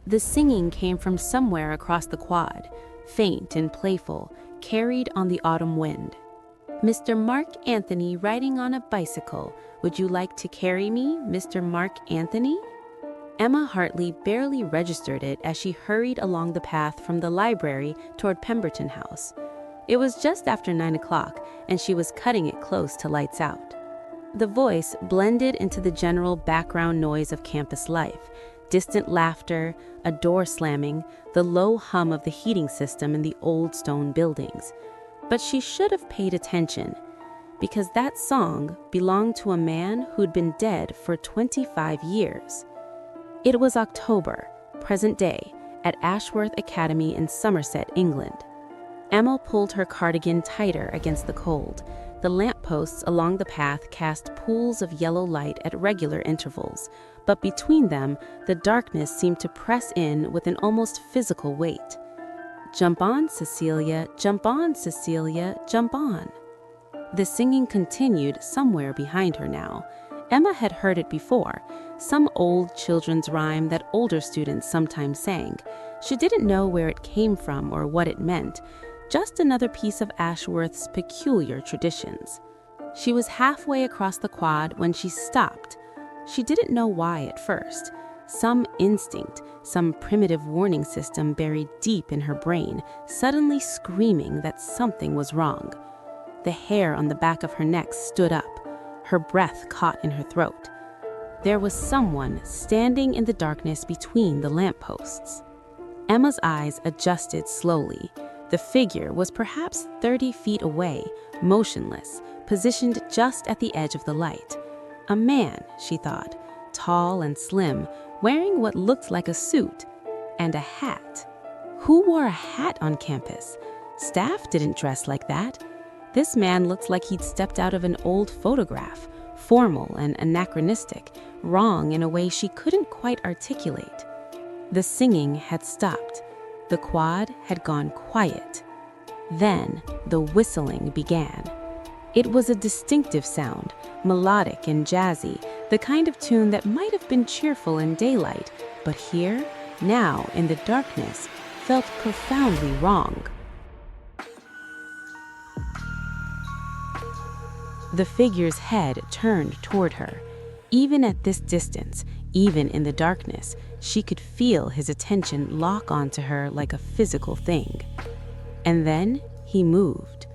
The singing came from somewhere across the quad, faint and playful, carried on the autumn wind. "Mr. Mark Anthony riding on a bicycle. Would you like to carry me, Mr. Mark Anthony?" Emma Hartley barely registered it as she hurried along the path from the library toward Pemberton House. It was just after 9 o'clock, and she was cutting it close to lights out. The voice blended into the general background noise of campus life, distant laughter, a door slamming, the low hum of the heating system in the old stone buildings. But she should have paid attention, because that song belonged to a man who'd been dead for 25 years. It was October, present day, at Ashworth Academy in Somerset, England. Emma pulled her cardigan tighter against the cold. The lampposts along the path cast pools of yellow light at regular intervals, but between them, the darkness seemed to press in with an almost physical weight. "Jump on, Cecilia, jump on, Cecilia, jump on." The singing continued somewhere behind her now. Emma had heard it before, some old children's rhyme that older students sometimes sang. She didn't know where it came from or what it meant, just another piece of Ashworth's peculiar traditions. She was halfway across the quad when she stopped. She didn't know why at first. Some instinct, some primitive warning system buried deep in her brain, suddenly screaming that something was wrong. The hair on the back of her neck stood up. Her breath caught in her throat. There was someone standing in the darkness between the lampposts. Emma's eyes adjusted slowly. The figure was perhaps 30 feet away, motionless, positioned just at the edge of the light. A man, she thought, tall and slim, wearing what looked like a suit and a hat. Who wore a hat on campus? Staff didn't dress like that. This man looked like he'd stepped out of an old photograph, formal and anachronistic, wrong in a way she couldn't quite articulate. The singing had stopped. The quad had gone quiet. Then the whistling began. It was a distinctive sound, melodic and jazzy, the kind of tune that might have been cheerful in daylight, but here, now in the darkness, felt profoundly wrong. The figure's head turned toward her. Even at this distance, even in the darkness, she could feel his attention lock onto her like a physical thing. And then he moved.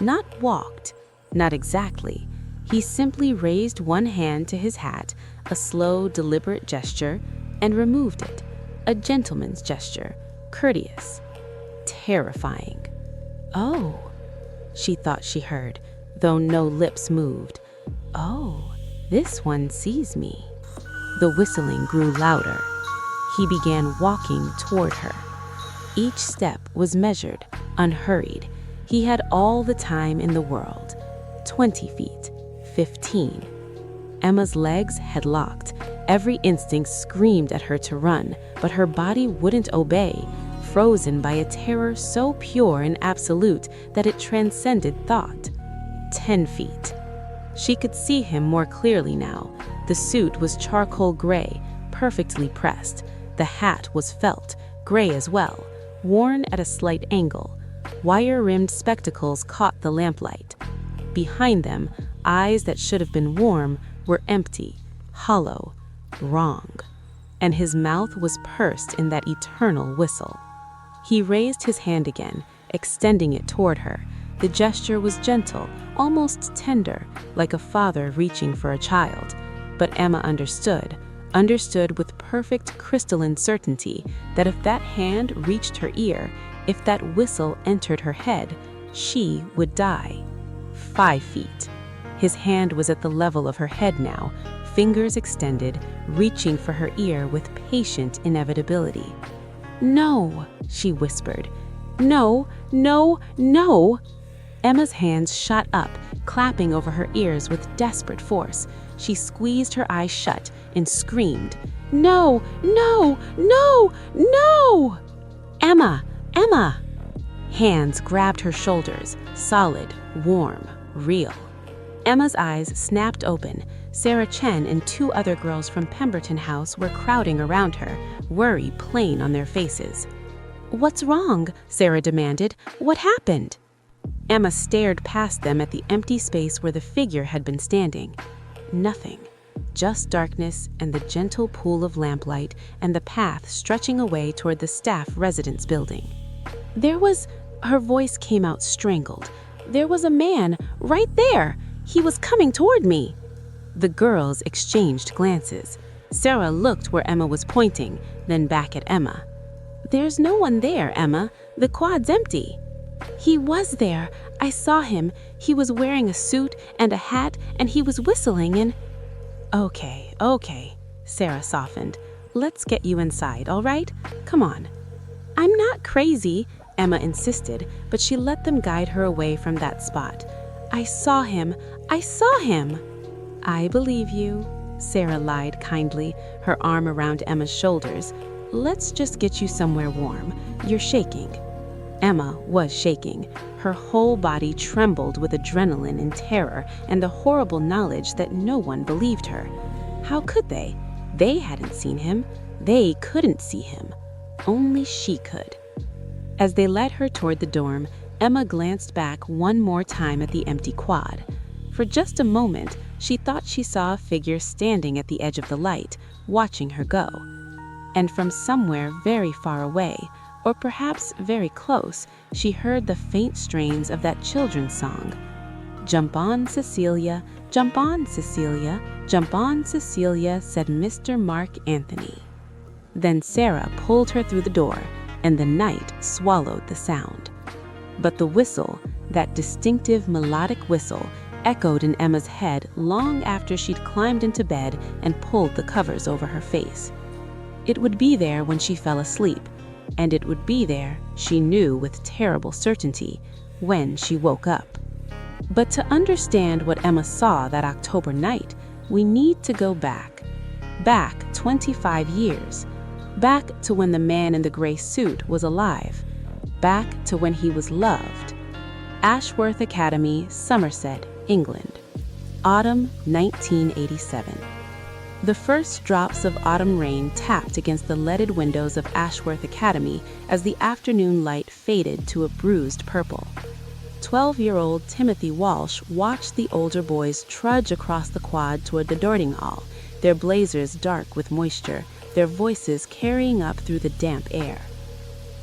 Not walked, not exactly. He simply raised one hand to his hat, a slow, deliberate gesture, and removed it. A gentleman's gesture, courteous, terrifying. "Oh," she thought she heard, though no lips moved. "Oh, this one sees me." The whistling grew louder. He began walking toward her. Each step was measured, unhurried. He had all the time in the world. 20 feet, 15. Emma's legs had locked. Every instinct screamed at her to run, but her body wouldn't obey, frozen by a terror so pure and absolute that it transcended thought. 10 feet. She could see him more clearly now. The suit was charcoal gray, perfectly pressed. The hat was felt, gray as well, worn at a slight angle. Wire-rimmed spectacles caught the lamplight. Behind them, eyes that should have been warm were empty, hollow, wrong. And his mouth was pursed in that eternal whistle. He raised his hand again, extending it toward her. The gesture was gentle, almost tender, like a father reaching for a child. But Emma understood with perfect crystalline certainty that if that hand reached her ear, if that whistle entered her head, she would die. 5 feet. His hand was at the level of her head now, fingers extended, reaching for her ear with patient inevitability. "No," she whispered. "No, no, no!" Emma's hands shot up, clapping over her ears with desperate force. She squeezed her eyes shut and screamed, "No, no, no, no! Emma, Emma!" Hands grabbed her shoulders, solid, warm, real. Emma's eyes snapped open. Sarah Chen and 2 other girls from Pemberton House were crowding around her, worry plain on their faces. "What's wrong?" Sarah demanded. "What happened?" Emma stared past them at the empty space where the figure had been standing. Nothing. Just darkness and the gentle pool of lamplight and the path stretching away toward the staff residence building. Her voice came out strangled. "There was a man right there. He was coming toward me." The girls exchanged glances. Sarah looked where Emma was pointing, then back at Emma. "There's no one there, Emma. The quad's empty." "He was there. I saw him. He was wearing a suit and a hat, and he was whistling and—" Okay, Sarah softened. "Let's get you inside, all right? Come on." "I'm not crazy," Emma insisted, but she let them guide her away from that spot. I saw him. "I believe you," Sarah lied kindly, her arm around Emma's shoulders. "Let's just get you somewhere warm. You're shaking." Emma was shaking. Her whole body trembled with adrenaline and terror and the horrible knowledge that no one believed her. How could they? They hadn't seen him. They couldn't see him. Only she could. As they led her toward the dorm, Emma glanced back one more time at the empty quad. For just a moment, she thought she saw a figure standing at the edge of the light, watching her go. And from somewhere very far away, or perhaps very close, she heard the faint strains of that children's song. "Jump on, Cecilia, jump on, Cecilia, jump on, Cecilia," said Mr. Mark Anthony. Then Sarah pulled her through the door, and the night swallowed the sound. But the whistle, that distinctive melodic whistle, echoed in Emma's head long after she'd climbed into bed and pulled the covers over her face. It would be there when she fell asleep, and it would be there, she knew with terrible certainty, when she woke up. But to understand what Emma saw that October night, we need to go back 25 years, back to when the man in the gray suit was alive, back to when he was loved. Ashworth Academy, Somerset, England. Autumn 1987. The first drops of autumn rain tapped against the leaded windows of Ashworth Academy as the afternoon light faded to a bruised purple. 12-year-old Timothy Walsh watched the older boys trudge across the quad toward the boarding hall, their blazers dark with moisture, their voices carrying up through the damp air.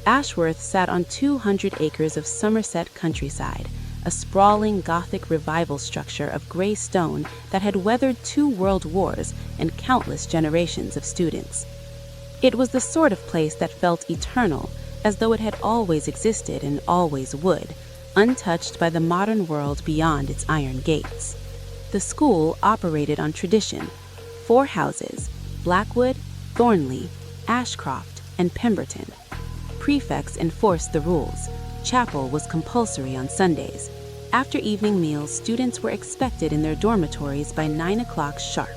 Ashworth sat on 200 acres of Somerset countryside, a sprawling Gothic revival structure of gray stone that had weathered 2 world wars and countless generations of students. It was the sort of place that felt eternal, as though it had always existed and always would, untouched by the modern world beyond its iron gates. The school operated on tradition. 4 houses: Blackwood, Thornley, Ashcroft, and Pemberton. Prefects enforced the rules. Chapel was compulsory on Sundays. After evening meals, students were expected in their dormitories by 9 o'clock sharp.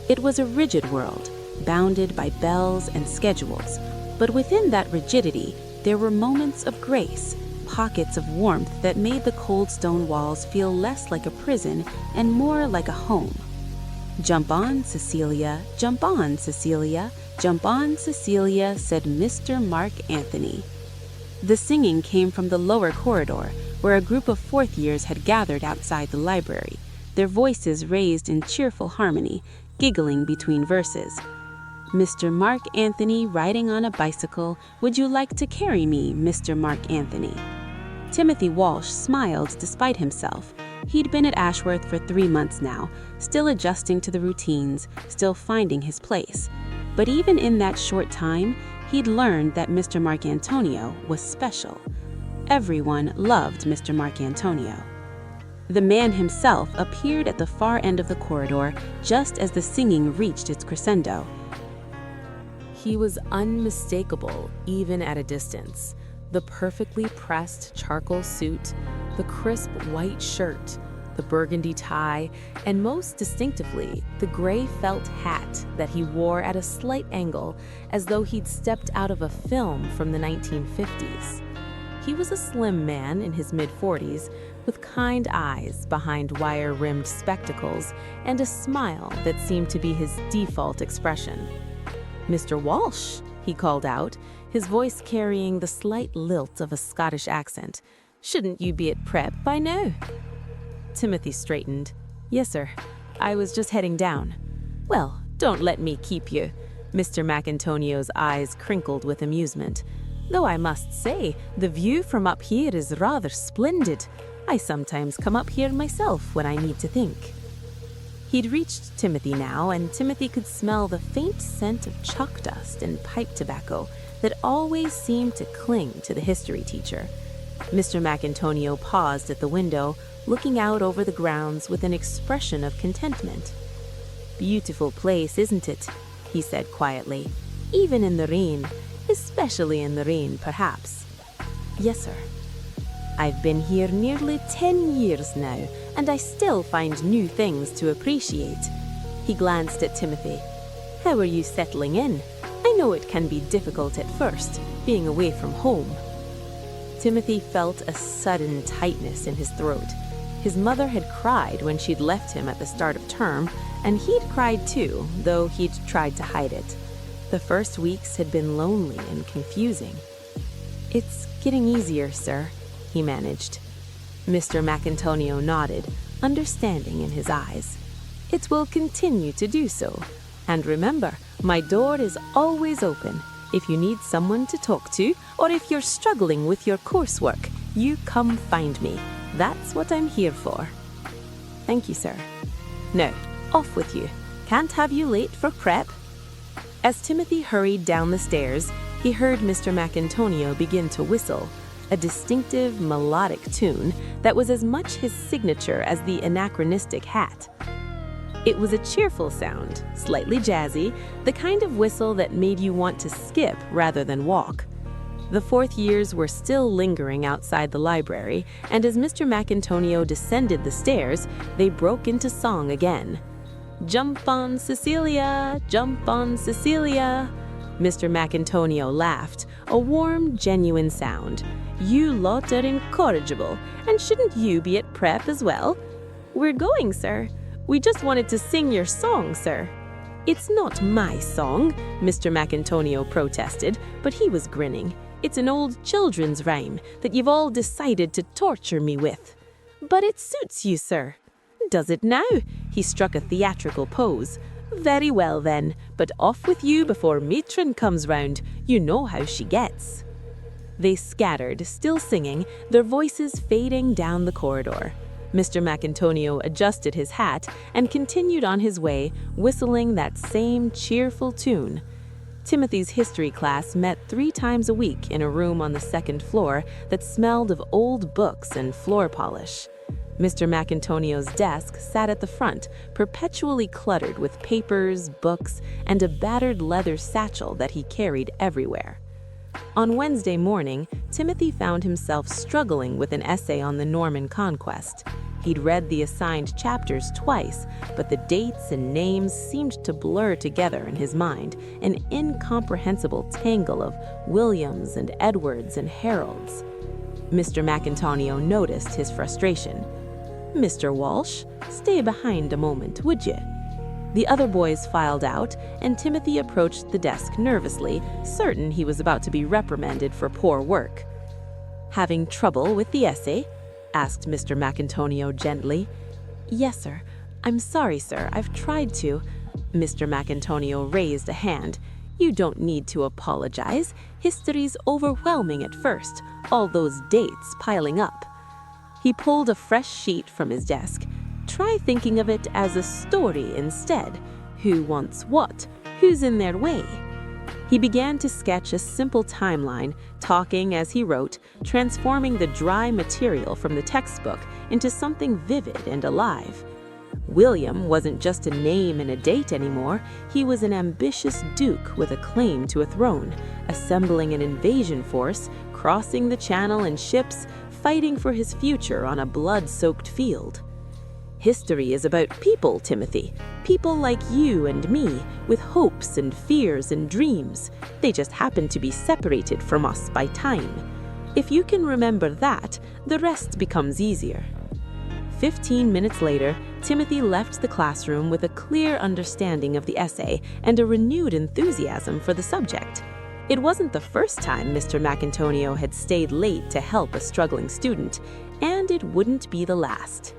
It was a rigid world, bounded by bells and schedules, but within that rigidity, there were moments of grace, pockets of warmth that made the cold stone walls feel less like a prison and more like a home. "Jump on, Cecilia, jump on, Cecilia, jump on, Cecilia," said Mr. Mark Anthony. The singing came from the lower corridor, where a group of 4th years had gathered outside the library, their voices raised in cheerful harmony, giggling between verses. "Mr. Mark Anthony riding on a bicycle, would you like to carry me, Mr. Mark Anthony?" Timothy Walsh smiled despite himself. He'd been at Ashworth for 3 months now, still adjusting to the routines, still finding his place. But even in that short time, he'd learned that Mr. MacAntonio was special. Everyone loved Mr. MacAntonio. The man himself appeared at the far end of the corridor just as the singing reached its crescendo. He was unmistakable, even at a distance. The perfectly pressed charcoal suit, the crisp white shirt, the burgundy tie, and most distinctively, the gray felt hat that he wore at a slight angle, as though he'd stepped out of a film from the 1950s. He was a slim man in his mid-40s, with kind eyes behind wire-rimmed spectacles and a smile that seemed to be his default expression. "Mr. Walsh," he called out, his voice carrying the slight lilt of a Scottish accent. "Shouldn't you be at prep by now?" Timothy straightened. "Yes, sir. I was just heading down." "Well, don't let me keep you." Mr. MacAntonio's eyes crinkled with amusement. "Though I must say, the view from up here is rather splendid. I sometimes come up here myself when I need to think." He'd reached Timothy now, and Timothy could smell the faint scent of chalk dust and pipe tobacco that always seemed to cling to the history teacher. Mr. MacAntonio paused at the window, looking out over the grounds with an expression of contentment. "Beautiful place, isn't it?" he said quietly. "Even in the rain, especially in the rain, perhaps." "Yes, sir." "I've been here nearly 10 years now, and I still find new things to appreciate." He glanced at Timothy. "How are you settling in? I know it can be difficult at first, being away from home." Timothy felt a sudden tightness in his throat. His mother had cried when she'd left him at the start of term, and he'd cried too, though he'd tried to hide it. The first weeks had been lonely and confusing. "It's getting easier, sir," he managed. Mr. MacAntonio nodded, understanding in his eyes. "It will continue to do so. And remember, my door is always open. If you need someone to talk to, or if you're struggling with your coursework, you come find me. That's what I'm here for." "Thank you, sir." "Now, off with you. Can't have you late for prep." As Timothy hurried down the stairs, he heard Mr. MacAntonio begin to whistle, a distinctive melodic tune that was as much his signature as the anachronistic hat. It was a cheerful sound, slightly jazzy, the kind of whistle that made you want to skip rather than walk. The fourth years were still lingering outside the library, and as Mr. MacAntonio descended the stairs, they broke into song again. "Jump on Cecilia, jump on Cecilia." Mr. MacAntonio laughed, a warm, genuine sound. "You lot are incorrigible, and shouldn't you be at prep as well?" "We're going, sir. We just wanted to sing your song, sir." "It's not my song," Mr. MacAntonio protested, but he was grinning. "It's an old children's rhyme that you've all decided to torture me with." "But it suits you, sir." "Does it now?" He struck a theatrical pose. "Very well then, but off with you before matron comes round. You know how she gets." They scattered, still singing, their voices fading down the corridor. Mr. MacAntonio adjusted his hat and continued on his way, whistling that same cheerful tune. Timothy's history class met 3 times a week in a room on the second floor that smelled of old books and floor polish. Mr. MacAntonio's desk sat at the front, perpetually cluttered with papers, books, and a battered leather satchel that he carried everywhere. On Wednesday morning, Timothy found himself struggling with an essay on the Norman Conquest. He'd read the assigned chapters twice, but the dates and names seemed to blur together in his mind, an incomprehensible tangle of Williams and Edwards and Harolds. Mr. MacAntonio noticed his frustration. "Mr. Walsh, stay behind a moment, would you?" The other boys filed out, and Timothy approached the desk nervously, certain he was about to be reprimanded for poor work. "Having trouble with the essay?" asked Mr. MacAntonio gently. "Yes, sir. I'm sorry, sir. I've tried to." Mr. MacAntonio raised a hand. "You don't need to apologize. History's overwhelming at first, all those dates piling up." He pulled a fresh sheet from his desk. "Try thinking of it as a story instead. Who wants what? Who's in their way?" He began to sketch a simple timeline, talking as he wrote, transforming the dry material from the textbook into something vivid and alive. William wasn't just a name and a date anymore. He was an ambitious duke with a claim to a throne, assembling an invasion force, crossing the channel in ships, fighting for his future on a blood-soaked field. History is about people, Timothy. People like you and me, with hopes and fears and dreams. They just happen to be separated from us by time. If you can remember that, the rest becomes easier. 15 minutes later, Timothy left the classroom with a clear understanding of the essay and a renewed enthusiasm for the subject. It wasn't the first time Mr. MacAntonio had stayed late to help a struggling student, and it wouldn't be the last.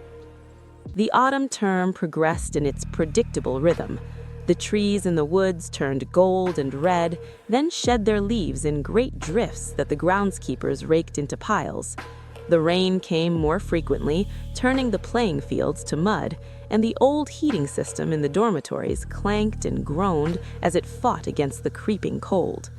The autumn term progressed in its predictable rhythm. The trees in the woods turned gold and red, then shed their leaves in great drifts that the groundskeepers raked into piles. The rain came more frequently, turning the playing fields to mud, and the old heating system in the dormitories clanked and groaned as it fought against the creeping cold.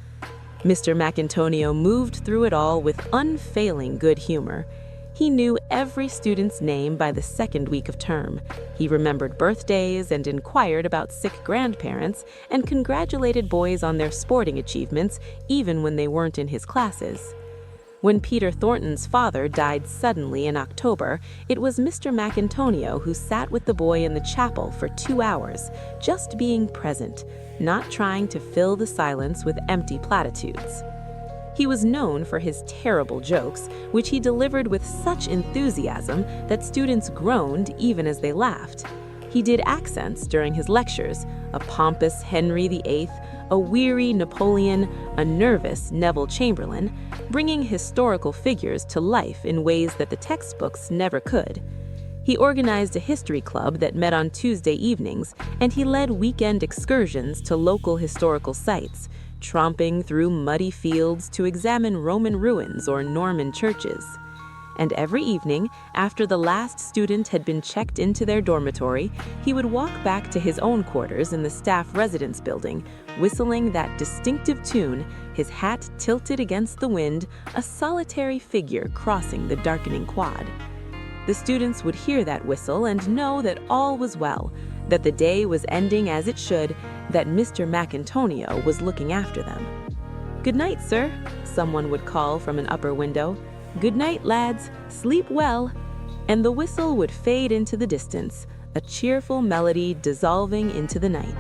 Mr. MacAntonio moved through it all with unfailing good humor. He knew every student's name by the second week of term. He remembered birthdays and inquired about sick grandparents and congratulated boys on their sporting achievements even when they weren't in his classes. When Peter Thornton's father died suddenly in October, it was Mr. MacAntonio who sat with the boy in the chapel for 2 hours, just being present, not trying to fill the silence with empty platitudes. He was known for his terrible jokes, which he delivered with such enthusiasm that students groaned even as they laughed. He did accents during his lectures, a pompous Henry VIII, a weary Napoleon, a nervous Neville Chamberlain, bringing historical figures to life in ways that the textbooks never could. He organized a history club that met on Tuesday evenings, and he led weekend excursions to local historical sites, tromping through muddy fields to examine Roman ruins or Norman churches. And every evening, after the last student had been checked into their dormitory, he would walk back to his own quarters in the staff residence building, whistling that distinctive tune, his hat tilted against the wind, a solitary figure crossing the darkening quad. The students would hear that whistle and know that all was well, that the day was ending as it should, that Mr. MacAntonio was looking after them. "Good night, sir," someone would call from an upper window. "Good night, lads. Sleep well." And the whistle would fade into the distance, a cheerful melody dissolving into the night.